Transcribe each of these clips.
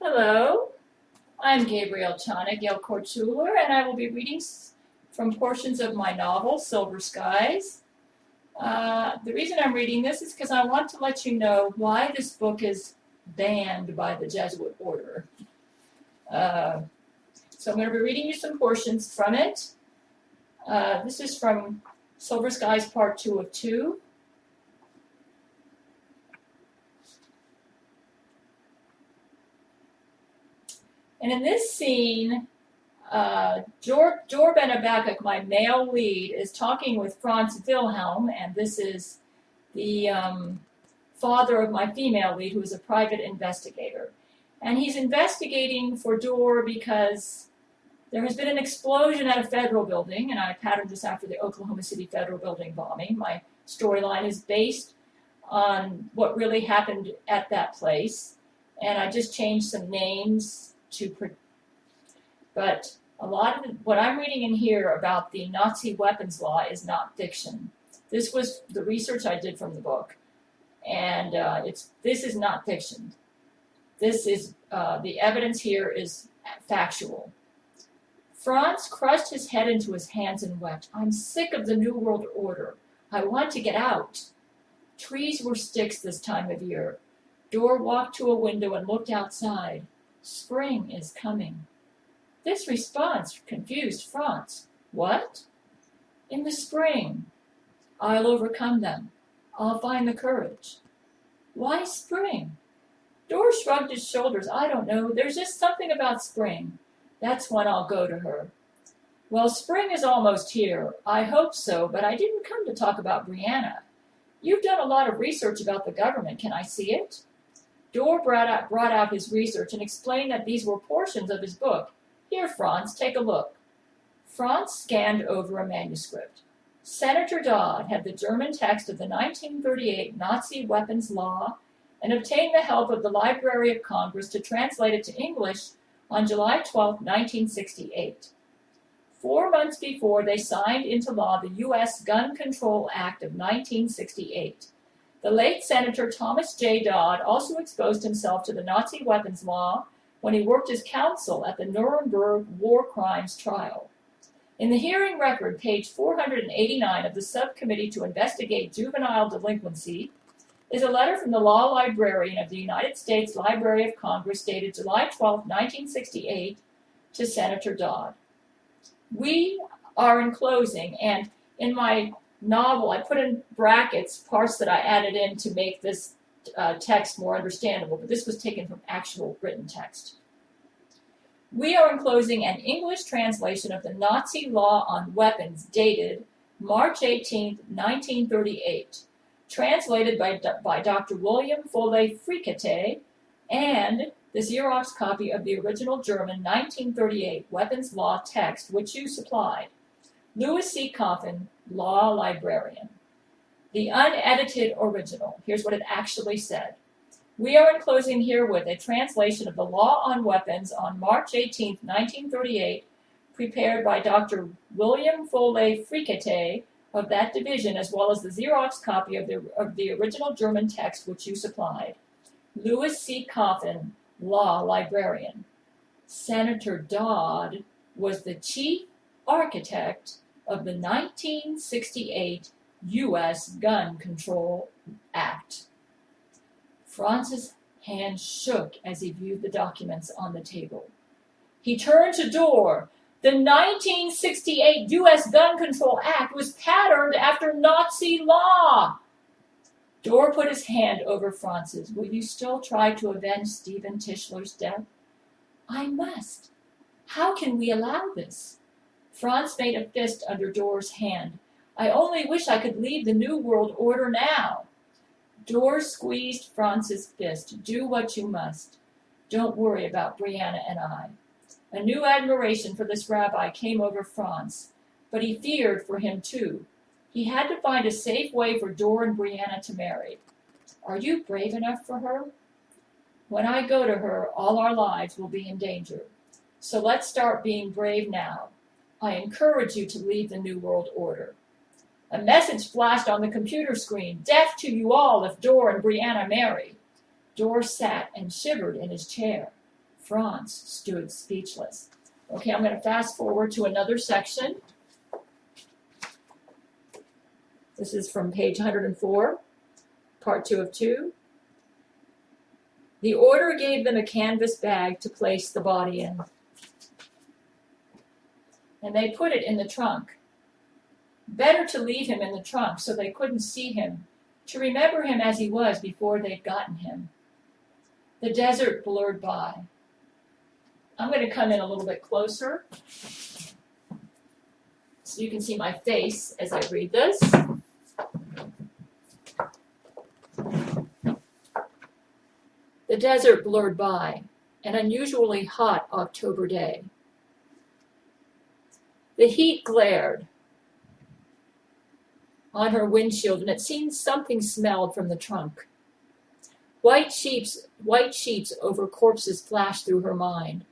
Hello, I'm Gabrielle Chana, Gale Court Jeweler, and I will be reading from portions of my novel, Silver Skies. The reason I'm reading this is because I want to let you know why this book is banned by the Jesuit order. So I'm going to be reading you some portions from it. This is from Silver Skies Part 2 of 2. And in this scene, Dor Benabakuk, my male lead, is talking with Franz Wilhelm, and this is the father of my female lead, who is a private investigator. And he's investigating for Dor because there has been an explosion at a federal building, and I patterned this after the Oklahoma City federal building bombing. My storyline is based on what really happened at that place, and I just changed some names but a lot of what I'm reading in here about the Nazi weapons law is not fiction. This was the research I did from the book, and this is not fiction. This is the evidence here is factual. Franz crushed his head into his hands and wept. I'm sick of the New World Order. I want to get out. Trees were sticks this time of year. Dor walked to a window and looked outside. Spring is coming. This response confused Franz. What? In the spring. I'll overcome them. I'll find the courage. Why spring? Dor shrugged his shoulders. I don't know. There's just something about spring. That's when I'll go to her. Well, spring is almost here. I hope so, but I didn't come to talk about Brianna. You've done a lot of research about the government. Can I see it? Dor brought out his research and explained that these were portions of his book. Here, Franz, take a look. Franz scanned over a manuscript. Senator Dodd had the German text of the 1938 Nazi weapons law and obtained the help of the Library of Congress to translate it to English on July 12, 1968. 4 months before, they signed into law the U.S. Gun Control Act of 1968. The late Senator Thomas J. Dodd also exposed himself to the Nazi weapons law when he worked as counsel at the Nuremberg war crimes trial. In the hearing record, page 489 of the Subcommittee to Investigate Juvenile Delinquency, is a letter from the law librarian of the United States Library of Congress dated July 12, 1968, to Senator Dodd. We are in closing, and in my novel, I put in brackets parts that I added in to make this text more understandable, but this was taken from actual written text. We are enclosing an English translation of the Nazi law on weapons dated March 18, 1938, translated by Dr. William Follet-Fricquet, and the Xerox copy of the original German 1938 weapons law text, which you supplied. Louis C. Coffin, Law Librarian. The unedited original. Here's what it actually said. We are enclosing herewith a translation of the Law on Weapons on March 18, 1938, prepared by Dr. William Follet-Fricquet of that division, as well as the Xerox copy of the original German text which you supplied. Louis C. Coffin, Law Librarian. Senator Dodd was the chief architect of the 1968 U.S. Gun Control Act. Franz's hand shook as he viewed the documents on the table. He turned to Dor. The 1968 U.S. Gun Control Act was patterned after Nazi law. Dor put his hand over Franz's. Will you still try to avenge Stephen Tischler's death? I must. How can we allow this? Franz made a fist under Dor's hand. I only wish I could leave the New World Order now. Dor squeezed Franz's fist. Do what you must. Don't worry about Brianna and I. A new admiration for this rabbi came over Franz, but he feared for him too. He had to find a safe way for Dor and Brianna to marry. Are you brave enough for her? When I go to her, all our lives will be in danger. So let's start being brave now. I encourage you to leave the New World Order. A message flashed on the computer screen. Death to you all if Dor and Brianna marry. Dor sat and shivered in his chair. Franz stood speechless. Okay, I'm going to fast forward to another section. This is from page 104, part 2 of 2. The order gave them a canvas bag to place the body in. And they put it in the trunk. Better to leave him in the trunk so they couldn't see him, to remember him as he was before they'd gotten him. The desert blurred by. I'm going to come in a little bit closer so you can see my face as I read this. The desert blurred by, an unusually hot October day. The heat glared on her windshield, and it seemed something smelled from the trunk. White sheets over corpses flashed through her mind.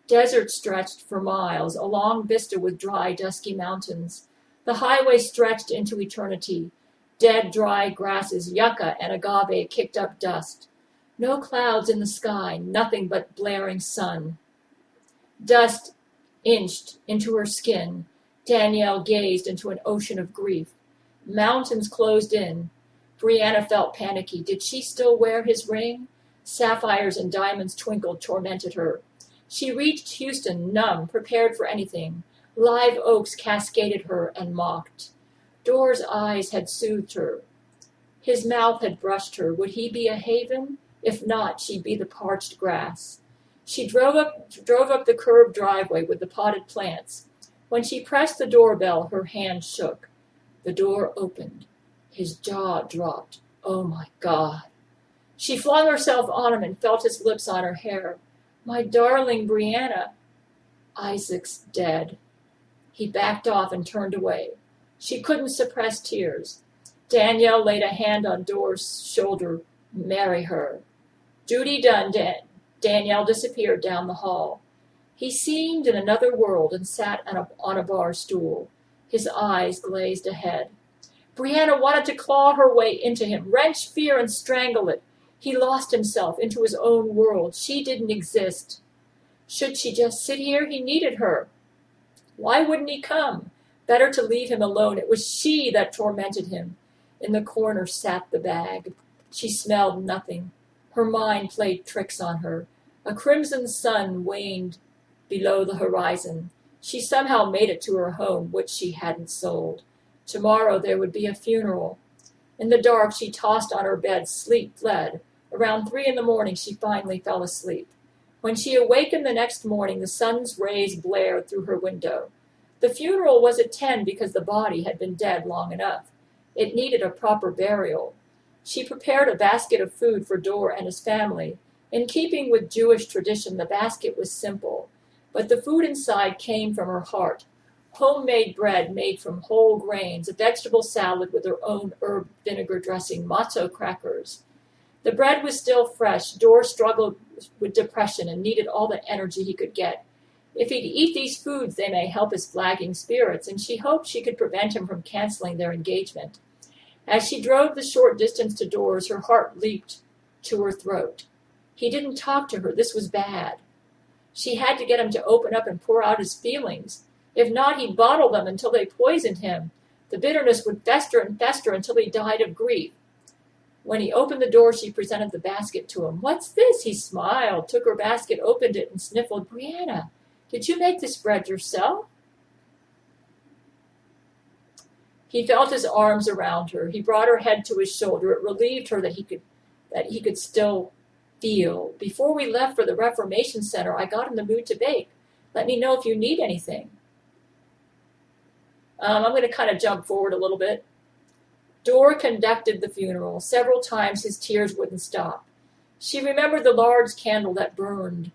Desert stretched for miles, a long vista with dry, dusky mountains. The highway stretched into eternity. Dead, dry grasses, yucca and agave kicked up dust. No clouds in the sky, nothing but blaring sun. Dust inched into her skin. Danielle gazed into an ocean of grief. Mountains closed in. Brianna felt panicky. Did she still wear his ring? Sapphires and diamonds twinkled, tormented her. She reached Houston, numb, prepared for anything. Live oaks cascaded her and mocked. Door's eyes had soothed her. His mouth had brushed her. Would he be a haven? If not, she'd be the parched grass. She drove up the curved driveway with the potted plants. When she pressed the doorbell, her hand shook. The door opened. His jaw dropped. Oh, my God. She flung herself on him and felt his lips on her hair. My darling Brianna. Isaac's dead. He backed off and turned away. She couldn't suppress tears. Danielle laid a hand on Door's shoulder. Marry her. Duty done, Danielle disappeared down the hall. He seemed in another world and sat on a bar stool. His eyes glazed ahead. Brianna wanted to claw her way into him, wrench fear and strangle it. He lost himself into his own world. She didn't exist. Should she just sit here? He needed her. Why wouldn't he come? Better to leave him alone. It was she that tormented him. In the corner sat the bag. She smelled nothing. Her mind played tricks on her. A crimson sun waned below the horizon. She somehow made it to her home, which she hadn't sold. Tomorrow there would be a funeral. In the dark, she tossed on her bed. Sleep fled. Around 3 a.m, she finally fell asleep. When she awakened the next morning, the sun's rays blared through her window. The funeral was at 10 because the body had been dead long enough. It needed a proper burial. She prepared a basket of food for Dor and his family. In keeping with Jewish tradition, the basket was simple, but the food inside came from her heart. Homemade bread made from whole grains, a vegetable salad with her own herb vinegar dressing, matzo crackers. The bread was still fresh. Dor struggled with depression and needed all the energy he could get. If he'd eat these foods, they may help his flagging spirits, and she hoped she could prevent him from canceling their engagement. As she drove the short distance to Dor's, her heart leaped to her throat. He didn't talk to her. This was bad. She had to get him to open up and pour out his feelings. If not, he'd bottle them until they poisoned him. The bitterness would fester and fester until he died of grief. When he opened the door, she presented the basket to him. What's this? He smiled, took her basket, opened it, and sniffled. Brianna, did you make this bread yourself? He felt his arms around her. He brought her head to his shoulder. It relieved her that he could still feel. Before we left for the Reformation Center, I got in the mood to bake. Let me know if you need anything. I'm going to kind of jump forward a little bit. Dor conducted the funeral. Several times his tears wouldn't stop. She remembered the large candle that burned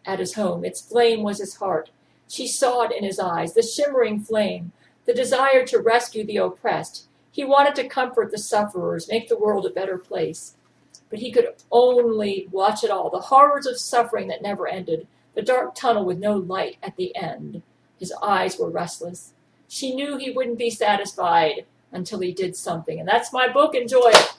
at his home. Its flame was his heart. She saw it in his eyes, the shimmering flame, the desire to rescue the oppressed. He wanted to comfort the sufferers, make the world a better place. But he could only watch it all, the horrors of suffering that never ended, the dark tunnel with no light at the end. His eyes were restless. She knew he wouldn't be satisfied until he did something. And that's my book. Enjoy it.